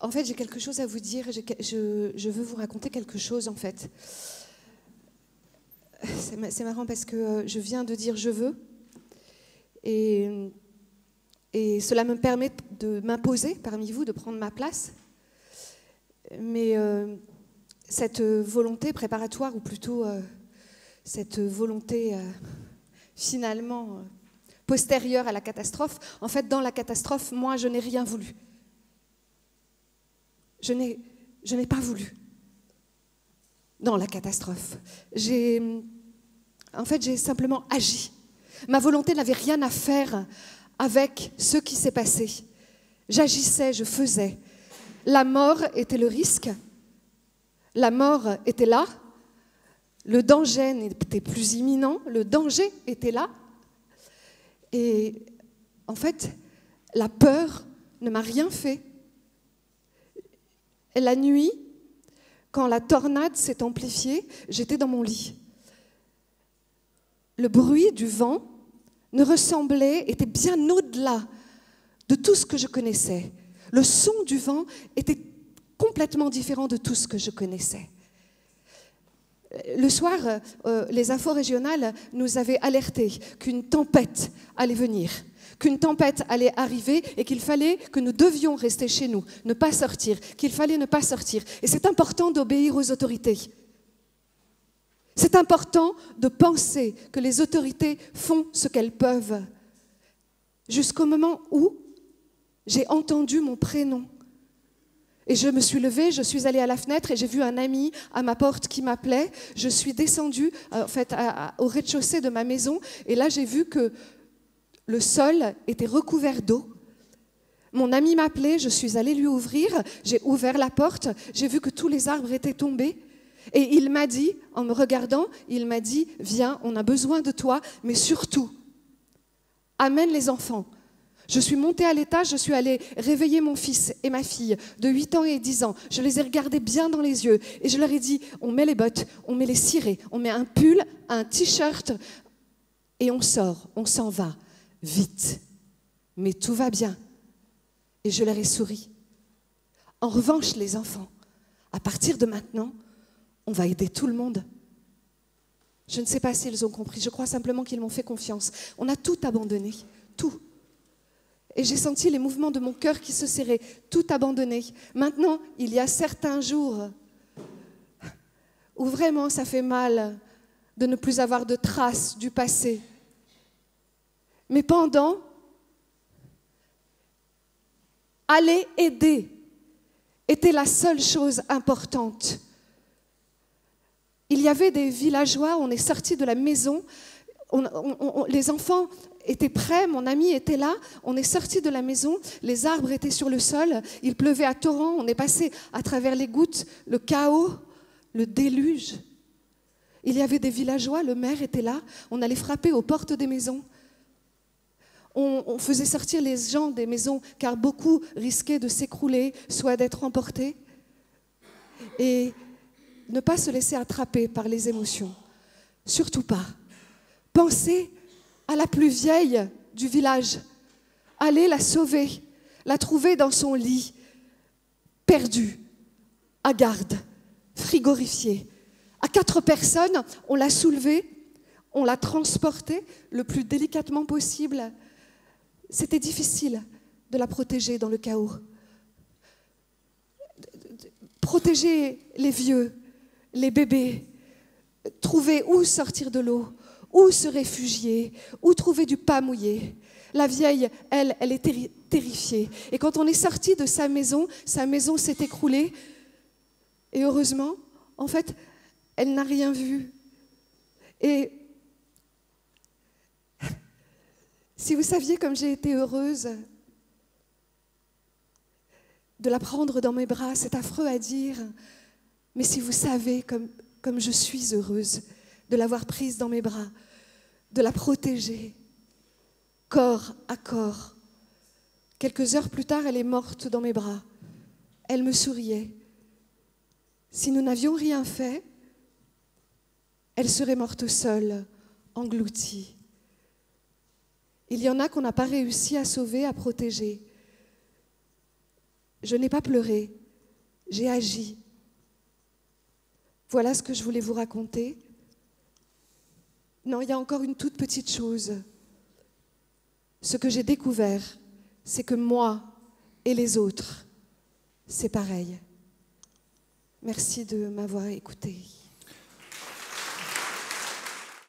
En fait, j'ai quelque chose à vous dire. Je veux vous raconter quelque chose, en fait. C'est marrant parce que je viens de dire « je veux ». Et cela me permet de m'imposer parmi vous, de prendre ma place. Mais cette volonté préparatoire, ou plutôt cette volonté finalement postérieure à la catastrophe, en fait, dans la catastrophe, moi, je n'ai rien voulu. Je n'ai pas voulu dans la catastrophe. En fait, j'ai simplement agi. Ma volonté n'avait rien à faire avec ce qui s'est passé. J'agissais, je faisais. La mort était le risque. La mort était là. Le danger n'était plus imminent. Le danger était là. Et en fait, la peur ne m'a rien fait. Et la nuit, quand la tornade s'est amplifiée, j'étais dans mon lit. Le bruit du vent était bien au-delà de tout ce que je connaissais. Le son du vent était complètement différent de tout ce que je connaissais. Le soir, les infos régionales nous avaient alertés qu'une tempête allait venir, qu'une tempête allait arriver et qu'il fallait que nous devions rester chez nous, ne pas sortir, qu'il fallait ne pas sortir. Et c'est important d'obéir aux autorités. C'est important de penser que les autorités font ce qu'elles peuvent. Jusqu'au moment où j'ai entendu mon prénom. Et je me suis levée, je suis allée à la fenêtre et j'ai vu un ami à ma porte qui m'appelait. Je suis descendue en fait, au rez-de-chaussée de ma maison et là j'ai vu que le sol était recouvert d'eau. Mon ami m'appelait, je suis allée lui ouvrir, j'ai ouvert la porte, j'ai vu que tous les arbres étaient tombés. Et il m'a dit, en me regardant, il m'a dit, viens, on a besoin de toi, mais surtout, amène les enfants. Je suis montée à l'étage, je suis allée réveiller mon fils et ma fille de 8 ans et 10 ans. Je les ai regardés bien dans les yeux et je leur ai dit, on met les bottes, on met les cirés, on met un pull, un t-shirt et on sort, on s'en va, vite. Mais tout va bien. Et je leur ai souri. En revanche, les enfants, à partir de maintenant, on va aider tout le monde. Je ne sais pas s'ils ont compris. Je crois simplement qu'ils m'ont fait confiance. On a tout abandonné, tout. Et j'ai senti les mouvements de mon cœur qui se serraient, tout abandonné. Maintenant, il y a certains jours où vraiment ça fait mal de ne plus avoir de traces du passé. Mais pendant, aller aider était la seule chose importante. Il y avait des villageois, on est sortis de la maison, les enfants étaient prêts, mon ami était là, on est sortis de la maison, les arbres étaient sur le sol, il pleuvait à torrents, on est passé à travers les gouttes, le chaos, le déluge. Il y avait des villageois, le maire était là, on allait frapper aux portes des maisons. On faisait sortir les gens des maisons car beaucoup risquaient de s'écrouler, soit d'être emportés. Et ne pas se laisser attraper par les émotions. Surtout pas. Pensez à la plus vieille du village. Allez la sauver, la trouver dans son lit, perdue, à garde, frigorifiée. À 4 personnes, on l'a soulevée, on l'a transportée le plus délicatement possible. C'était difficile de la protéger dans le chaos. Protéger les vieux, les bébés, trouver où sortir de l'eau, où se réfugier, où trouver du pas mouillé. La vieille, elle est terrifiée. Et quand on est sorti de sa maison s'est écroulée. Et heureusement, en fait, elle n'a rien vu. Et si vous saviez comme j'ai été heureuse de la prendre dans mes bras, c'est affreux à dire, mais si vous savez comme je suis heureuse de l'avoir prise dans mes bras, de la protéger, corps à corps. Quelques heures plus tard, elle est morte dans mes bras. Elle me souriait. Si nous n'avions rien fait, elle serait morte seule, engloutie. Il y en a qu'on n'a pas réussi à sauver, à protéger. Je n'ai pas pleuré, j'ai agi. Voilà ce que je voulais vous raconter. Non, il y a encore une toute petite chose. Ce que j'ai découvert, c'est que moi et les autres, c'est pareil. Merci de m'avoir écouté.